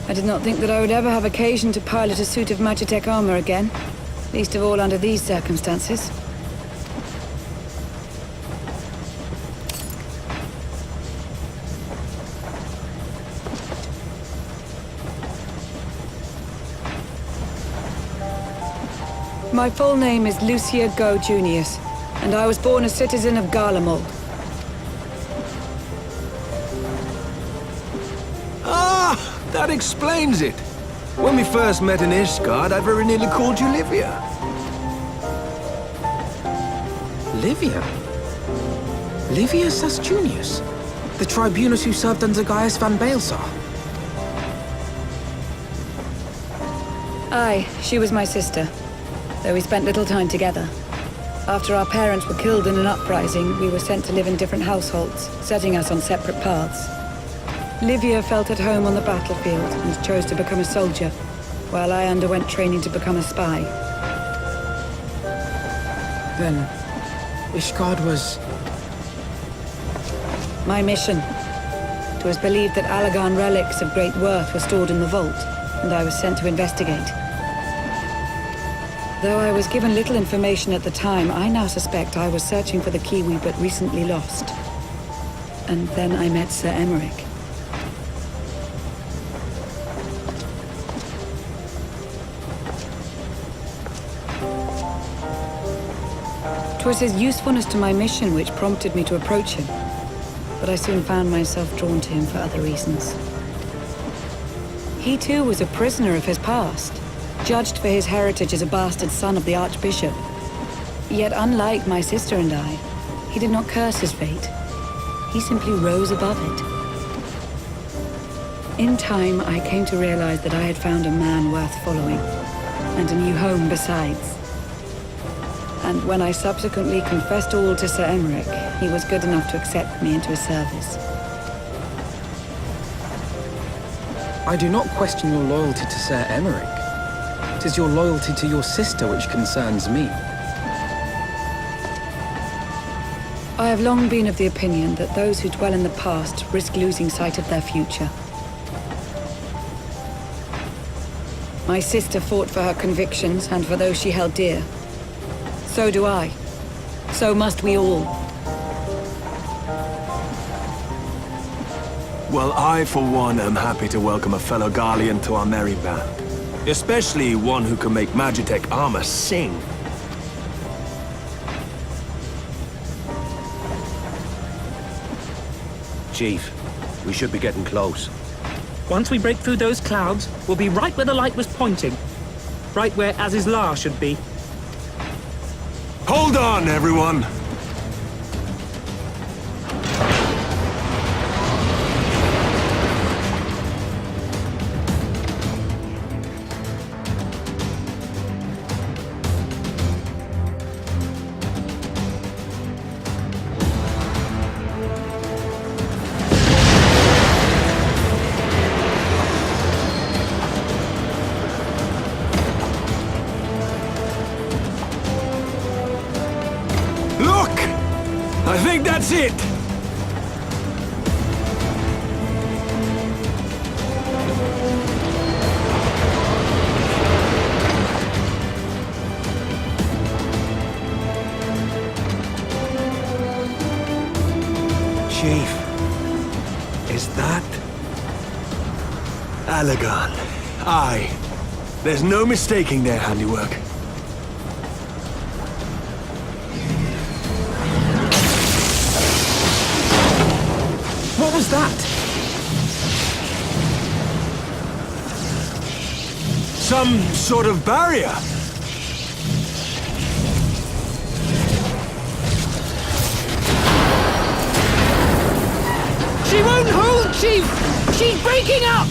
I did not think that I would ever have occasion to pilot a suit of Magitech armor again, least of all under these circumstances. My full name is Lucia Go Junius, and I was born a citizen of Garlemald. That explains it. When we first met in Ishgard, I very nearly called you Livia. Livia? Livia Sus Junius? The tribunus who served under Gaius van Baelsar? Aye, she was my sister, though we spent little time together. After our parents were killed in an uprising, we were sent to live in different households, setting us on separate paths. Livia felt at home on the battlefield and chose to become a soldier, while I underwent training to become a spy. Then, Ishgard was... My mission. It was believed that Allagan relics of great worth were stored in the vault, and I was sent to investigate. Though I was given little information at the time, I now suspect I was searching for the key we but recently lost. And then I met Sir Emmerich. 'Twas his usefulness to my mission which prompted me to approach him, but I soon found myself drawn to him for other reasons. He too was a prisoner of his past, judged for his heritage as a bastard son of the Archbishop. Yet unlike my sister and I, he did not curse his fate. He simply rose above it. In time, I came to realize that I had found a man worth following, and a new home besides. And when I subsequently confessed all to Sir Emmerich, he was good enough to accept me into his service. I do not question your loyalty to Sir Emmerich. It is your loyalty to your sister which concerns me. I have long been of the opinion that those who dwell in the past risk losing sight of their future. My sister fought for her convictions and for those she held dear. So do I. So must we all. Well, I, for one, am happy to welcome a fellow Garlean to our merry band. Especially one who can make Magitech armor sing. Chief, we should be getting close. Once we break through those clouds, we'll be right where the light was pointing. Right where Azizlar should be. Hold on, everyone! I think that's it! Chief, is that Allagan? Aye. There's no mistaking their handiwork. What was that? Some sort of barrier. She won't hold, Chief! She's breaking up!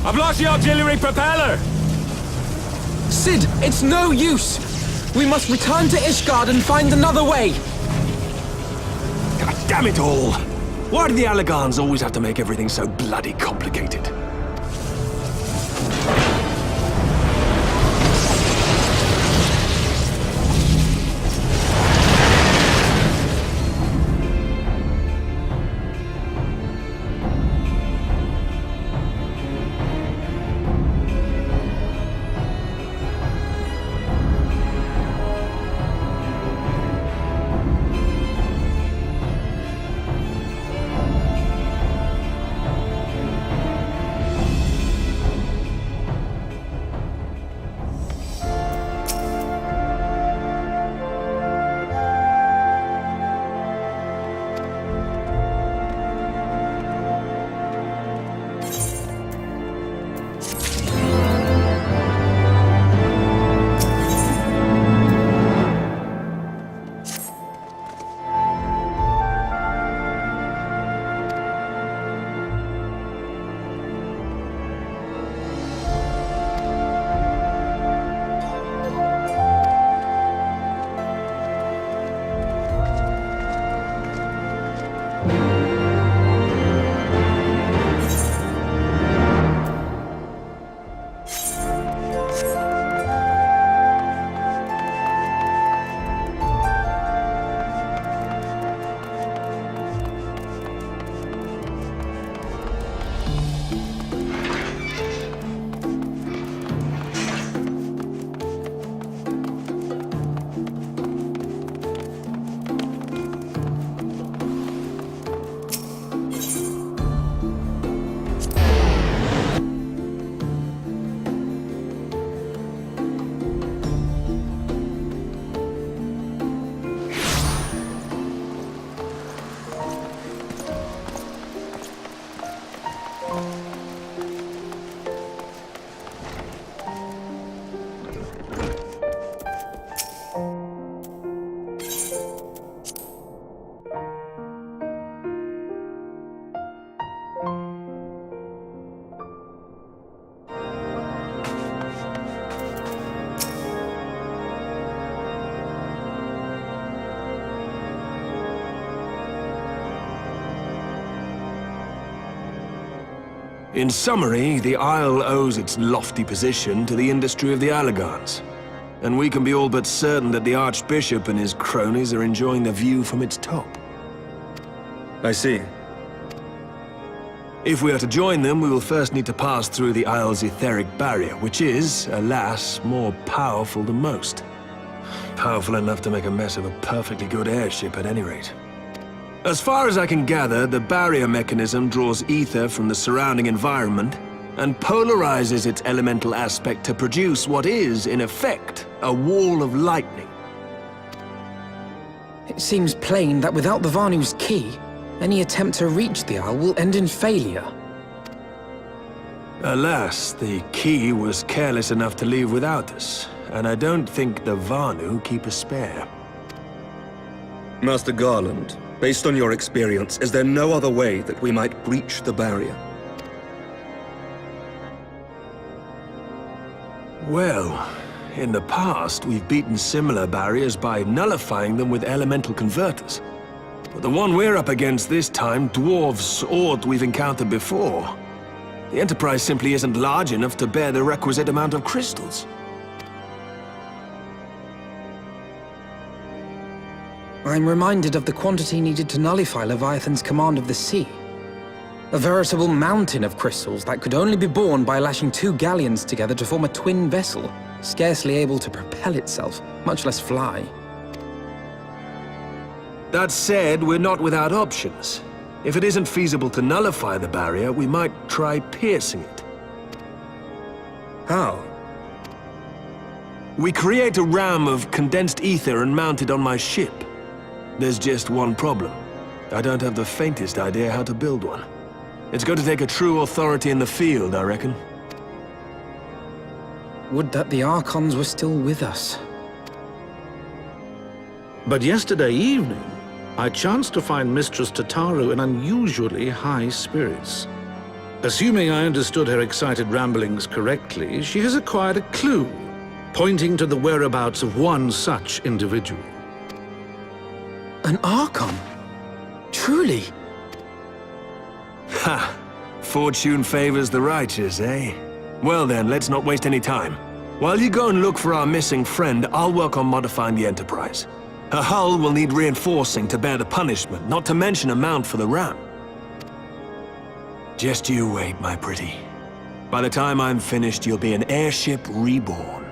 I've lost the auxiliary propeller! Sid, it's no use! We must return to Ishgard and find another way! God damn it all! Why do the Allagans always have to make everything so bloody complicated? In summary, the Isle owes its lofty position to the industry of the Allagans. and we can be all but certain that the Archbishop and his cronies are enjoying the view from its top. I see. If we are to join them, we will first need to pass through the Isle's etheric barrier, which is, alas, more powerful than most. Powerful enough to make a mess of a perfectly good airship at any rate. As far as I can gather, the barrier mechanism draws ether from the surrounding environment and polarizes its elemental aspect to produce what is, in effect, a wall of lightning. It seems plain that without the Vanu's key, any attempt to reach the Isle will end in failure. Alas, the key was careless enough to leave without us, and I don't think the Vanu keep a spare. Master Garland, based on your experience, is there no other way that we might breach the barrier? Well, in the past, we've beaten similar barriers by nullifying them with elemental converters. But the one we're up against this time dwarfs aught we've encountered before. The Enterprise simply isn't large enough to bear the requisite amount of crystals. I'm reminded of the quantity needed to nullify Leviathan's command of the sea. A veritable mountain of crystals that could only be borne by lashing two galleons together to form a twin vessel, scarcely able to propel itself, much less fly. That said, we're not without options. If it isn't feasible to nullify the barrier, we might try piercing it. How? We create a ram of condensed ether and mount it on my ship. There's just one problem. I don't have the faintest idea how to build one. It's going to take a true authority in the field, I reckon. Would that the Archons were still with us. But yesterday evening, I chanced to find Mistress Tataru in unusually high spirits. Assuming I understood her excited ramblings correctly, she has acquired a clue, pointing to the whereabouts of one such individual. An Archon? Truly? Ha! Fortune favors the righteous, eh? Well then, let's not waste any time. While you go and look for our missing friend, I'll work on modifying the Enterprise. Her hull will need reinforcing to bear the punishment, not to mention a mount for the ram. Just you wait, my pretty. By the time I'm finished, you'll be an airship reborn.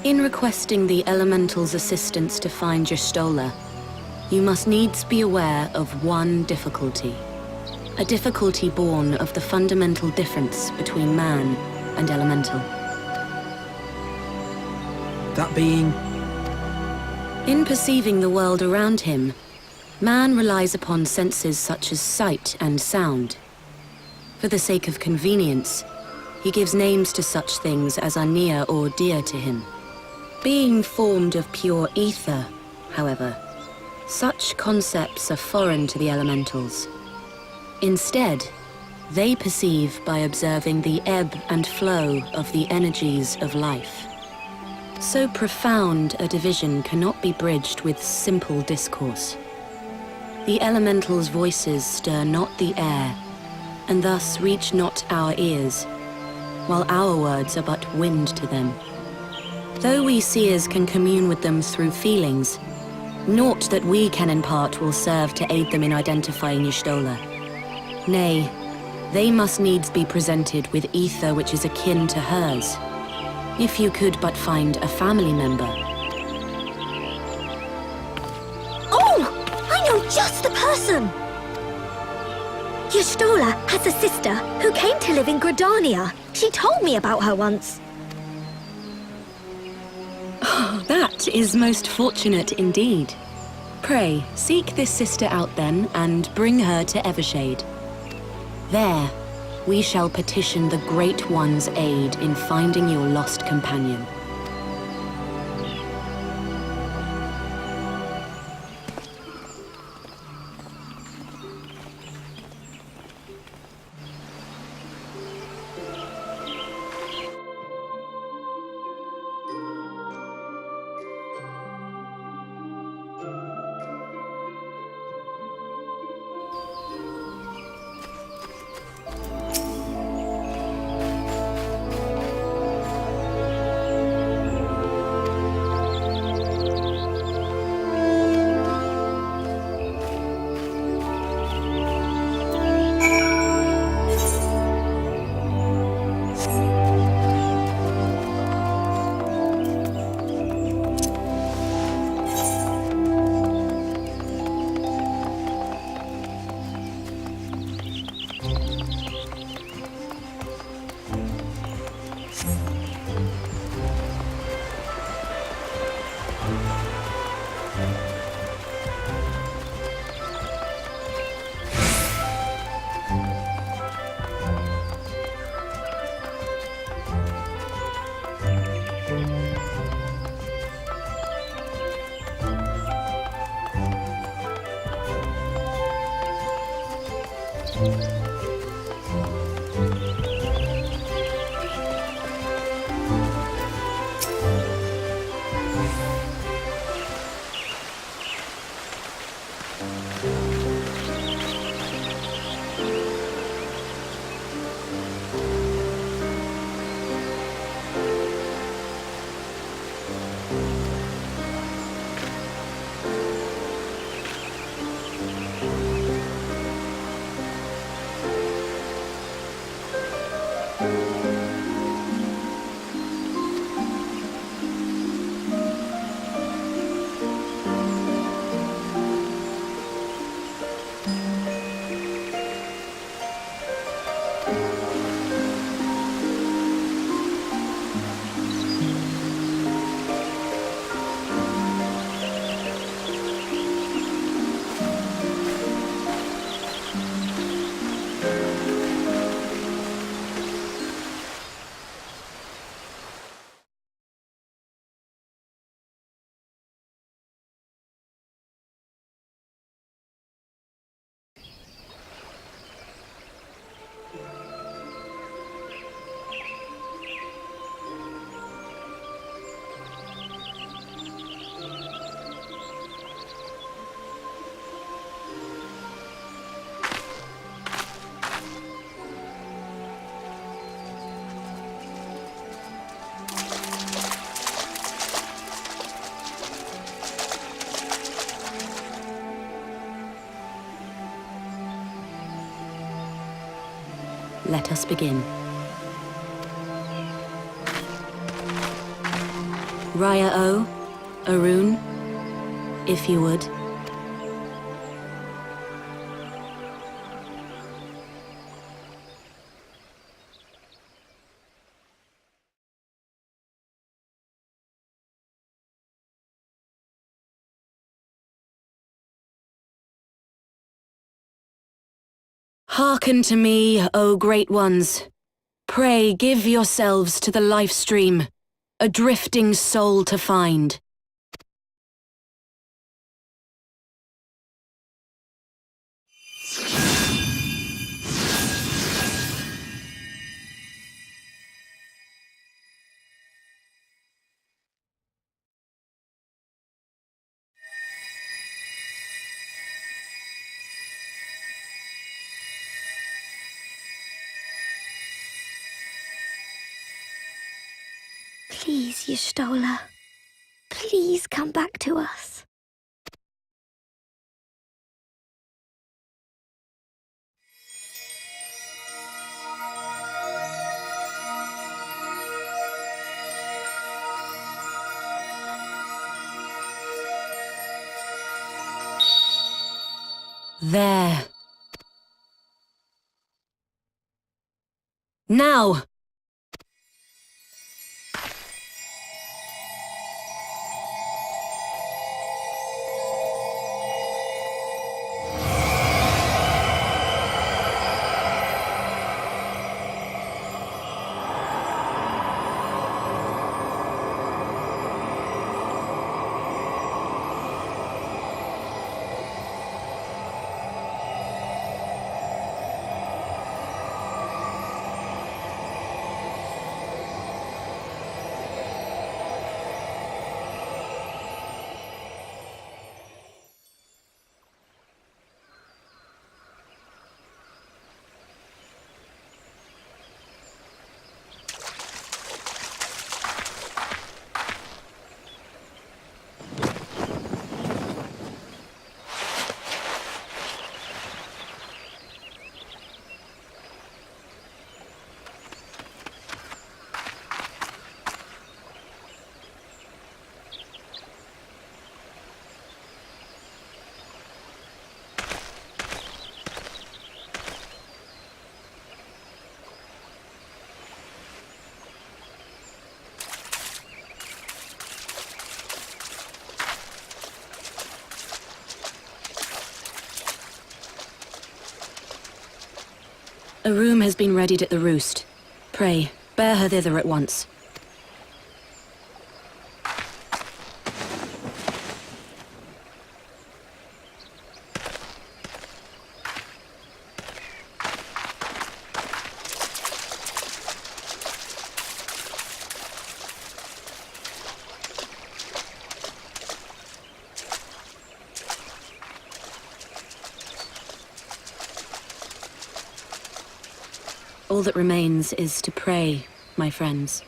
In requesting the Elemental's assistance to find Y'shtola, you must needs be aware of one difficulty. A difficulty born of the fundamental difference between man and Elemental. That being... In perceiving the world around him, man relies upon senses such as sight and sound. For the sake of convenience, he gives names to such things as are near or dear to him. Being formed of pure ether, however, such concepts are foreign to the Elementals. Instead, they perceive by observing the ebb and flow of the energies of life. So profound a division cannot be bridged with simple discourse. The Elementals' voices stir not the air, and thus reach not our ears, while our words are but wind to them. Though we seers can commune with them through feelings, naught that we can impart will serve to aid them in identifying Y'shtola. Nay, they must needs be presented with ether which is akin to hers. If you could but find a family member. Oh! I know just the person! Y'shtola has a sister who came to live in Gridania. She told me about her once. Oh, that is most fortunate indeed. Pray, seek this sister out then, and bring her to Evershade. There, we shall petition the Great One's aid in finding your lost companion. Let us begin. Raya O, Arun, if you would. Hearken to me, O great ones. Pray give yourselves to the life stream, a drifting soul to find. Please, Y'shtola. Please come back to us. There. Now! A room has been readied at the roost. Pray, bear her thither at once. All that remains is to pray, my friends.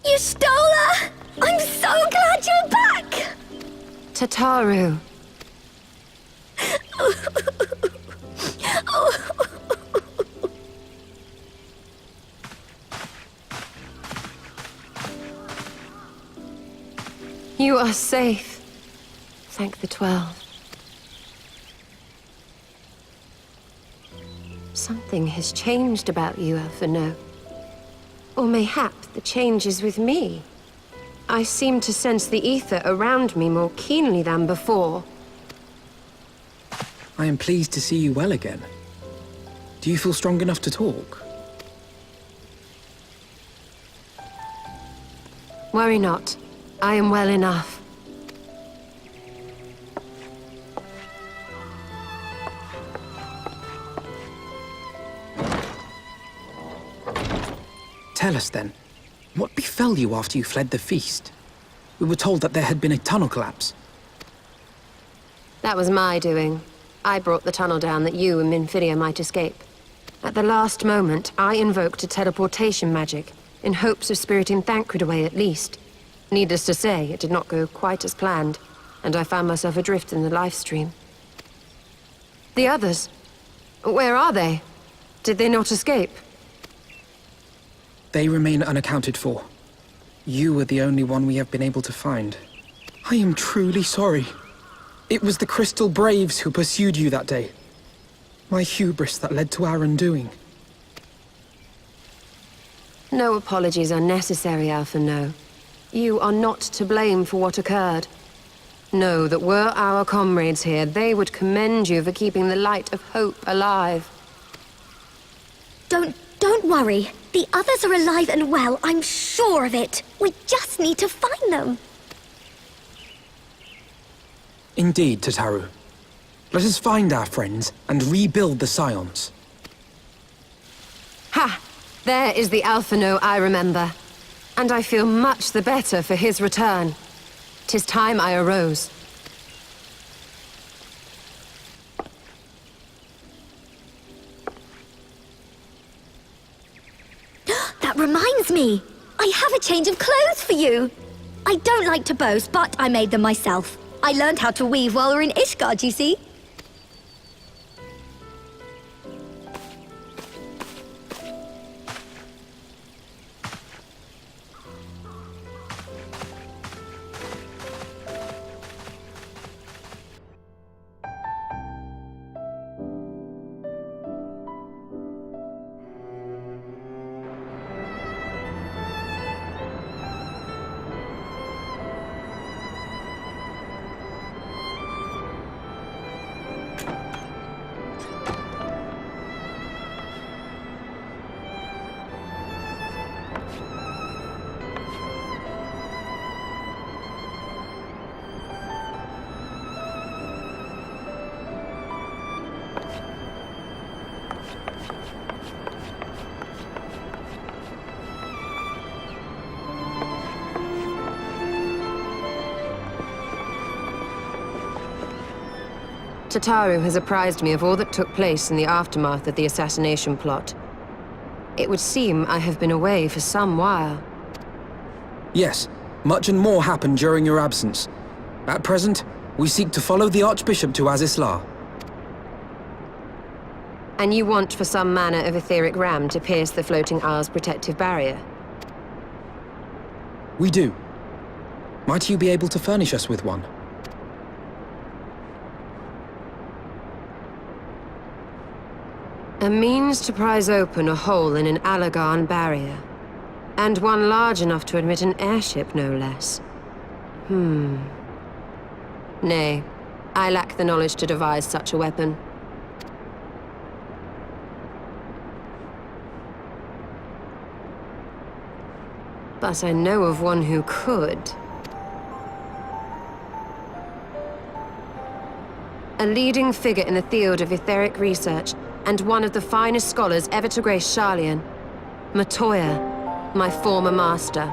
You stole her! I'm so glad you're back! Tataru. You are safe. Thank the 12. Something has changed about you, Alphino. Or mayhap the change is with me. I seem to sense the ether around me more keenly than before. I am pleased to see you well again. Do you feel strong enough to talk? Worry not. I am well enough. Tell us then, what befell you after you fled the feast? We were told that there had been a tunnel collapse. That was my doing. I brought the tunnel down that you and Minfidia might escape. At the last moment, I invoked a teleportation magic, in hopes of spiriting Thancred away at least. Needless to say, it did not go quite as planned, and I found myself adrift in the life stream. The others? Where are they? Did they not escape? They remain unaccounted for. You are the only one we have been able to find. I am truly sorry. It was the Crystal Braves who pursued you that day. My hubris that led to our undoing. No apologies are necessary, Alphino. You are not to blame for what occurred. Know that were our comrades here, they would commend you for keeping the light of hope alive. Don't worry. The others are alive and well, I'm sure of it. We just need to find them. Indeed, Tataru. Let us find our friends and rebuild the Scions. Ha! There is the Alphino I remember. And I feel much the better for his return. 'Tis time I arose. That reminds me. I have a change of clothes for you. I don't like to boast, but I made them myself. I learned how to weave while we're in Ishgard, you see. Tataru has apprised me of all that took place in the aftermath of the assassination plot. It would seem I have been away for some while. Yes, much and more happened during your absence. At present, we seek to follow the Archbishop to Azisla. And you want for some manner of etheric ram to pierce the floating isle's protective barrier? We do. Might you be able to furnish us with one? A means to prise open a hole in an Alagan barrier. And one large enough to admit an airship, no less. Nay, I lack the knowledge to devise such a weapon. But I know of one who could. A leading figure in the field of etheric research, and one of the finest scholars ever to grace Sharlayan. Matoya, my former master.